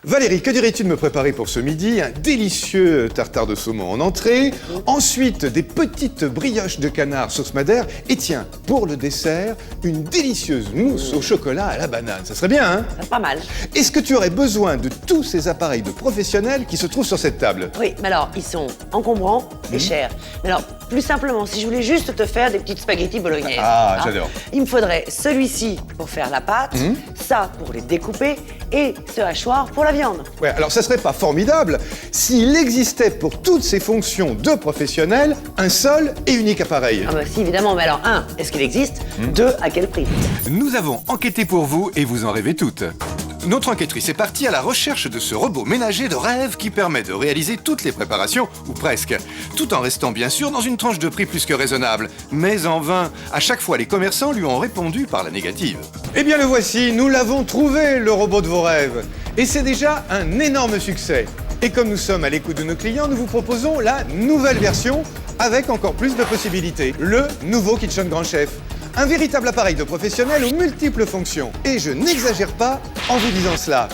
Valérie, que dirais-tu de me préparer pour ce midi un délicieux tartare de saumon en entrée, ensuite des petites brioches de canard sauce madère, et tiens, pour le dessert, une délicieuse mousse au chocolat à la banane. Ça serait bien, hein? Pas mal. Est-ce que tu aurais besoin de tous ces appareils de professionnels qui se trouvent sur cette table? Oui, mais alors, ils sont encombrants et chers. Mais alors, plus simplement, si je voulais juste te faire des petites spaghettis bolognaises. Ah, j'adore. Il me faudrait celui-ci pour faire la pâte, ça pour les découper, et ce hachoir pour la viande. Ouais, alors ça serait pas formidable s'il existait pour toutes ces fonctions de professionnels un seul et unique appareil. Ah bah si, évidemment, mais alors, un, est-ce qu'il existe? Deux, à quel prix? Nous avons enquêté pour vous et vous en rêvez toutes. Notre enquêtrice est partie à la recherche de ce robot ménager de rêve qui permet de réaliser toutes les préparations, ou presque, tout en restant bien sûr dans une tranche de prix plus que raisonnable. Mais en vain, à chaque fois les commerçants lui ont répondu par la négative. Eh bien le voici, nous l'avons trouvé, le robot de vos rêves. Et c'est déjà un énorme succès. Et comme nous sommes à l'écoute de nos clients, nous vous proposons la nouvelle version avec encore plus de possibilités. Le nouveau Kitchen Grand Chef. Un véritable appareil de professionnel aux multiples fonctions. Et je n'exagère pas en vous disant cela.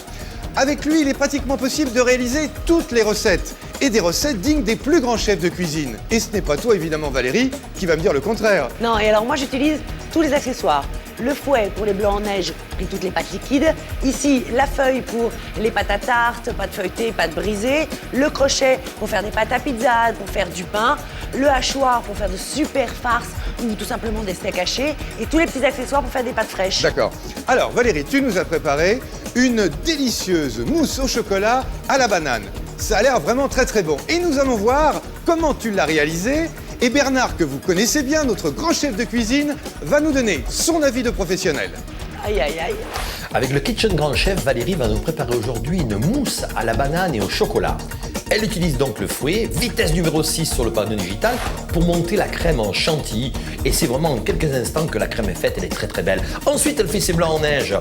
Avec lui, il est pratiquement possible de réaliser toutes les recettes. Et des recettes dignes des plus grands chefs de cuisine. Et ce n'est pas toi, évidemment, Valérie, qui va me dire le contraire. Non, et alors moi j'utilise tous les accessoires. Le fouet pour les blancs en neige et toutes les pâtes liquides. Ici, la feuille pour les pâtes à tarte, pâtes feuilletées, pâtes brisées. Le crochet pour faire des pâtes à pizza, pour faire du pain. Le hachoir pour faire de super farces ou tout simplement des steaks hachés. Et tous les petits accessoires pour faire des pâtes fraîches. D'accord. Alors, Valérie, tu nous as préparé une délicieuse mousse au chocolat à la banane. Ça a l'air vraiment très très bon. Et nous allons voir comment tu l'as réalisé. Et Bernard, que vous connaissez bien, notre grand chef de cuisine, va nous donner son avis de professionnel. Aïe, aïe, aïe. Avec le Kitchen Grand Chef, Valérie va nous préparer aujourd'hui une mousse à la banane et au chocolat. Elle utilise donc le fouet, vitesse numéro 6 sur le panneau digital, pour monter la crème en chantilly. Et c'est vraiment en quelques instants que la crème est faite, elle est très très belle. Ensuite, elle fait ses blancs en neige.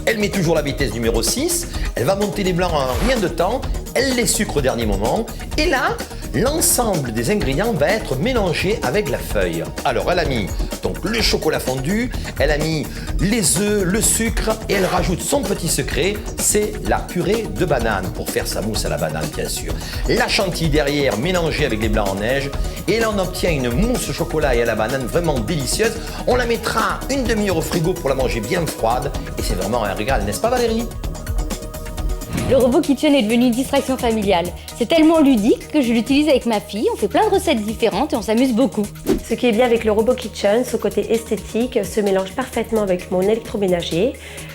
Elle met toujours la vitesse numéro 6, elle va monter les blancs en rien de temps, elle les sucre au dernier moment. Et là, l'ensemble des ingrédients va être mélangé avec la feuille. Alors, elle a mis donc le chocolat fondu, elle a mis les œufs, le sucre et elle rajoute son petit secret, c'est la purée de banane pour faire sa mousse à la banane bien sûr. La chantilly derrière mélangée avec les blancs en neige et là on obtient une mousse au chocolat et à la banane vraiment délicieuse. On la mettra une demi-heure au frigo pour la manger bien froide et c'est vraiment un régal, n'est-ce pas Valérie? Le robot Kitchen est devenu une distraction familiale. C'est tellement ludique que je l'utilise avec ma fille, on fait plein de recettes différentes et on s'amuse beaucoup. Ce qui est bien avec le robot Kitchen, son côté esthétique se mélange parfaitement avec mon électroménager.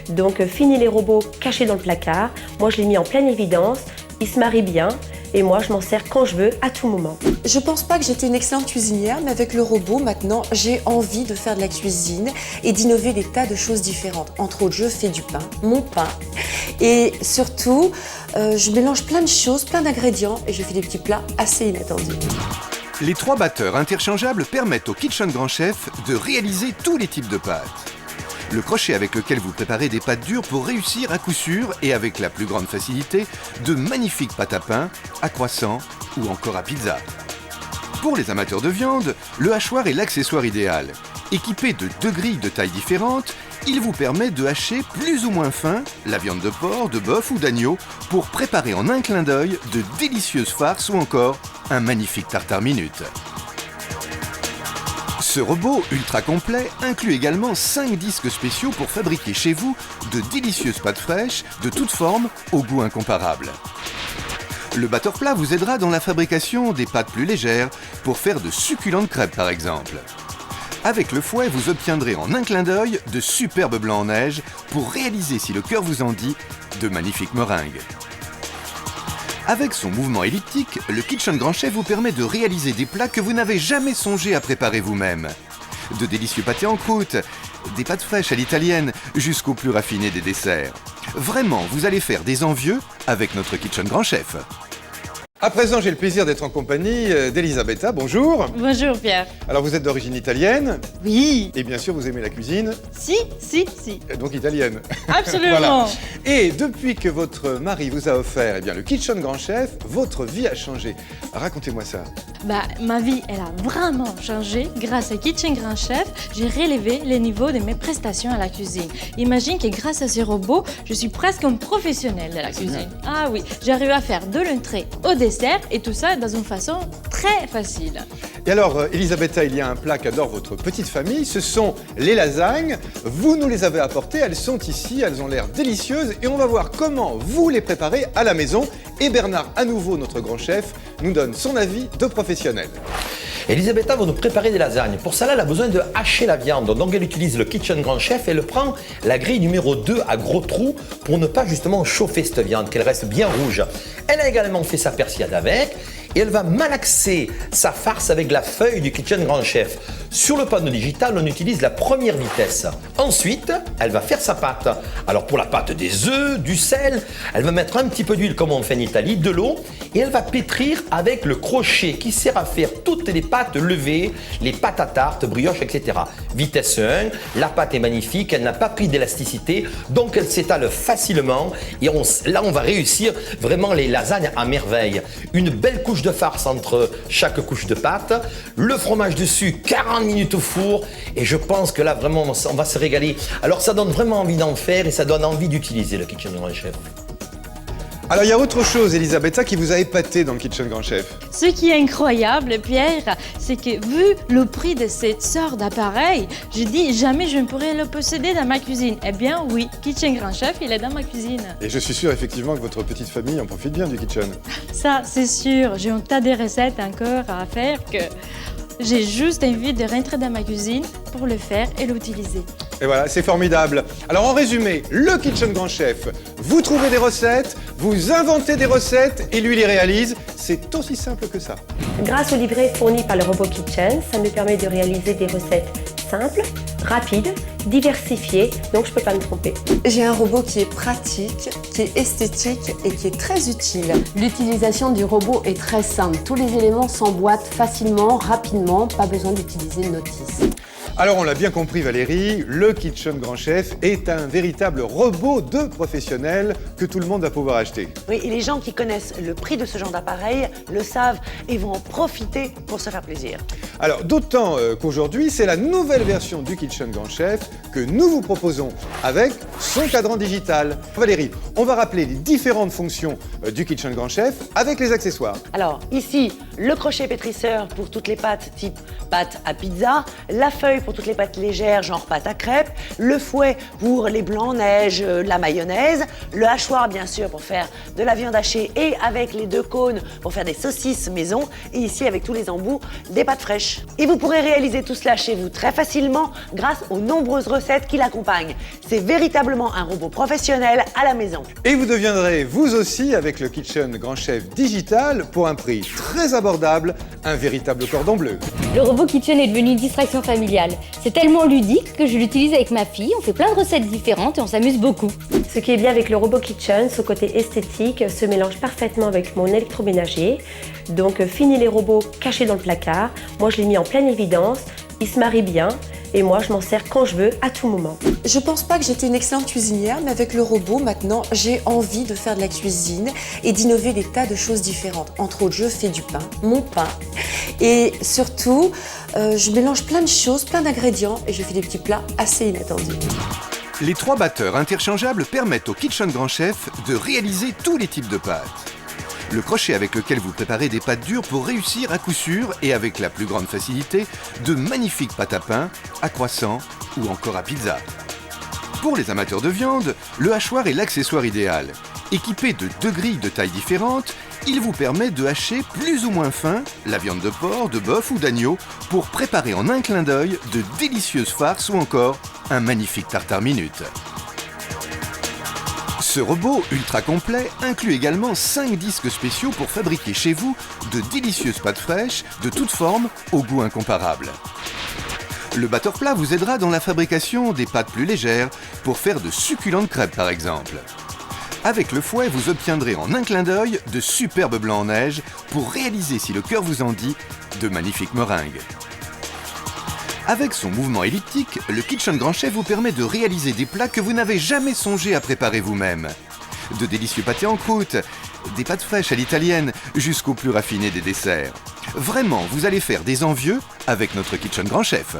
Donc fini les robots cachés dans le placard, moi je l'ai mis en pleine évidence, il se marie bien et moi je m'en sers quand je veux, à tout moment. Je pense pas que j'étais une excellente cuisinière, mais avec le robot maintenant j'ai envie de faire de la cuisine et d'innover des tas de choses différentes. Entre autres, je fais du pain, mon pain, et surtout je mélange plein de choses, plein d'ingrédients et je fais des petits plats assez inattendus. Les 3 batteurs interchangeables permettent au Kitchen Grand Chef de réaliser tous les types de pâtes. Le crochet avec lequel vous préparez des pâtes dures pour réussir à coup sûr et avec la plus grande facilité de magnifiques pâtes à pain, à croissant ou encore à pizza. Pour les amateurs de viande, le hachoir est l'accessoire idéal. Équipé de 2 grilles de tailles différentes, il vous permet de hacher plus ou moins fin la viande de porc, de bœuf ou d'agneau pour préparer en un clin d'œil de délicieuses farces ou encore un magnifique tartare minute. Ce robot ultra complet inclut également 5 disques spéciaux pour fabriquer chez vous de délicieuses pâtes fraîches de toutes formes au goût incomparable. Le batteur plat vous aidera dans la fabrication des pâtes plus légères pour faire de succulentes crêpes par exemple. Avec le fouet, vous obtiendrez en un clin d'œil de superbes blancs en neige pour réaliser, si le cœur vous en dit, de magnifiques meringues. Avec son mouvement elliptique, le Kitchen Grand Chef vous permet de réaliser des plats que vous n'avez jamais songé à préparer vous-même. De délicieux pâtés en croûte, des pâtes fraîches à l'italienne, jusqu'au plus raffiné des desserts. Vraiment, vous allez faire des envieux avec notre Kitchen Grand Chef. À présent, j'ai le plaisir d'être en compagnie d'Elisabetta. Bonjour. Bonjour Pierre. Alors, vous êtes d'origine italienne Oui. et bien sûr, vous aimez la cuisine, Si. et donc italienne. Absolument. Voilà. Et depuis que votre mari vous a offert le Kitchen Grand Chef, votre vie a changé. Racontez-moi ça. Ma vie, elle a vraiment changé. Grâce à Kitchen Grand Chef, j'ai relevé le niveau de mes prestations à la cuisine. Imagine que grâce à ce robot, je suis presque un professionnel de la cuisine. Ah oui, j'arrive à faire de l'entrée au dessert et tout ça dans une façon très facile. Et alors, Elisabetta, il y a un plat qu'adore votre petite famille, ce sont les lasagnes. Vous nous les avez apportées, elles sont ici, elles ont l'air délicieuses et on va voir comment vous les préparez à la maison. Et Bernard, à nouveau notre grand chef, nous donne son avis de professionnel. Elisabetta va nous préparer des lasagnes. Pour cela, elle a besoin de hacher la viande. Donc elle utilise le Kitchen Grand Chef et elle prend la grille numéro 2 à gros trous pour ne pas justement chauffer cette viande, qu'elle reste bien rouge. Elle a également fait sa persillade avec et elle va malaxer sa farce avec la feuille du Kitchen Grand Chef. Sur le panneau digital, on utilise la première vitesse. Ensuite, elle va faire sa pâte. Alors pour la pâte, des œufs, du sel, elle va mettre un petit peu d'huile comme on fait en Italie, de l'eau et elle va pétrir avec le crochet qui sert à faire toutes les pâtes levées, les pâtes à tarte, brioches, etc. Vitesse 1, la pâte est magnifique, elle n'a pas pris d'élasticité, donc elle s'étale facilement et là on va réussir vraiment les lasagnes à merveille. Une belle couche de farce entre chaque couche de pâte, le fromage dessus, 40 minutes au four et je pense que là vraiment on va se régaler. Alors ça donne vraiment envie d'en faire et ça donne envie d'utiliser le Kitchen Grand Chef. Alors, il y a autre chose, Elisabetta, qui vous a épaté dans le Kitchen Grand Chef. Ce qui est incroyable, Pierre, c'est que vu le prix de cette sorte d'appareil, je dis jamais je ne pourrais le posséder dans ma cuisine. Eh bien oui, Kitchen Grand Chef, il est dans ma cuisine. Et je suis sûr effectivement que votre petite famille en profite bien du kitchen. Ça, c'est sûr, j'ai un tas de recettes encore à faire que j'ai juste envie de rentrer dans ma cuisine pour le faire et l'utiliser. Et voilà, c'est formidable. Alors en résumé, le Kitchen Grand Chef, vous trouvez des recettes, vous inventez des recettes et lui les réalise. C'est aussi simple que ça. Grâce au livret fourni par le robot Kitchen, ça me permet de réaliser des recettes simples, rapides, diversifiées, donc je ne peux pas me tromper. J'ai un robot qui est pratique, qui est esthétique et qui est très utile. L'utilisation du robot est très simple. Tous les éléments s'emboîtent facilement, rapidement, pas besoin d'utiliser de notice. Alors on l'a bien compris Valérie, le Kitchen Grand Chef est un véritable robot de professionnel que tout le monde va pouvoir acheter. Oui, et les gens qui connaissent le prix de ce genre d'appareil le savent et vont en profiter pour se faire plaisir. Alors d'autant qu'aujourd'hui, c'est la nouvelle version du Kitchen Grand Chef que nous vous proposons avec son cadran digital. Valérie, on va rappeler les différentes fonctions du Kitchen Grand Chef avec les accessoires. Alors ici, le crochet pétrisseur pour toutes les pâtes type pâte à pizza, la feuille pour toutes les pâtes légères genre pâte à crêpes, le fouet pour les blancs neige, la mayonnaise, le hachoir bien sûr pour faire de la viande hachée et avec les 2 cônes pour faire des saucisses maison et ici avec tous les embouts des pâtes fraîches. Et vous pourrez réaliser tout cela chez vous très facilement grâce aux nombreuses recettes qui l'accompagnent. C'est véritablement un robot professionnel à la maison. Et vous deviendrez vous aussi avec le Kitchen Grand Chef digital pour un prix très abordable, un véritable cordon bleu. Le robot Kitchen est devenu une distraction familiale. C'est tellement ludique que je l'utilise avec ma fille, on fait plein de recettes différentes et on s'amuse beaucoup. Ce qui est bien avec le robot Kitchen, son côté esthétique se mélange parfaitement avec mon électroménager. Donc fini les robots cachés dans le placard, moi je l'ai mis en pleine évidence, il se marie bien et moi je m'en sers quand je veux, à tout moment. Je pense pas que j'étais une excellente cuisinière, mais avec le robot, maintenant, j'ai envie de faire de la cuisine et d'innover des tas de choses différentes. Entre autres, je fais du pain, mon pain. Et surtout, je mélange plein de choses, plein d'ingrédients et je fais des petits plats assez inattendus. Les 3 batteurs interchangeables permettent au Kitchen Grand Chef de réaliser tous les types de pâtes. Le crochet avec lequel vous préparez des pâtes dures pour réussir à coup sûr et avec la plus grande facilité de magnifiques pâtes à pain, à croissant ou encore à pizza. Pour les amateurs de viande, le hachoir est l'accessoire idéal. Équipé de 2 grilles de tailles différentes, il vous permet de hacher plus ou moins fin la viande de porc, de bœuf ou d'agneau pour préparer en un clin d'œil de délicieuses farces ou encore un magnifique tartare minute. Ce robot ultra complet inclut également 5 disques spéciaux pour fabriquer chez vous de délicieuses pâtes fraîches de toutes formes au goût incomparable. Le batteur plat vous aidera dans la fabrication des pâtes plus légères pour faire de succulentes crêpes par exemple. Avec le fouet, vous obtiendrez en un clin d'œil de superbes blancs en neige pour réaliser, si le cœur vous en dit, de magnifiques meringues. Avec son mouvement elliptique, le Kitchen Grand Chef vous permet de réaliser des plats que vous n'avez jamais songé à préparer vous-même. De délicieux pâtés en croûte, des pâtes fraîches à l'italienne, jusqu'au plus raffiné des desserts. Vraiment, vous allez faire des envieux avec notre Kitchen Grand Chef.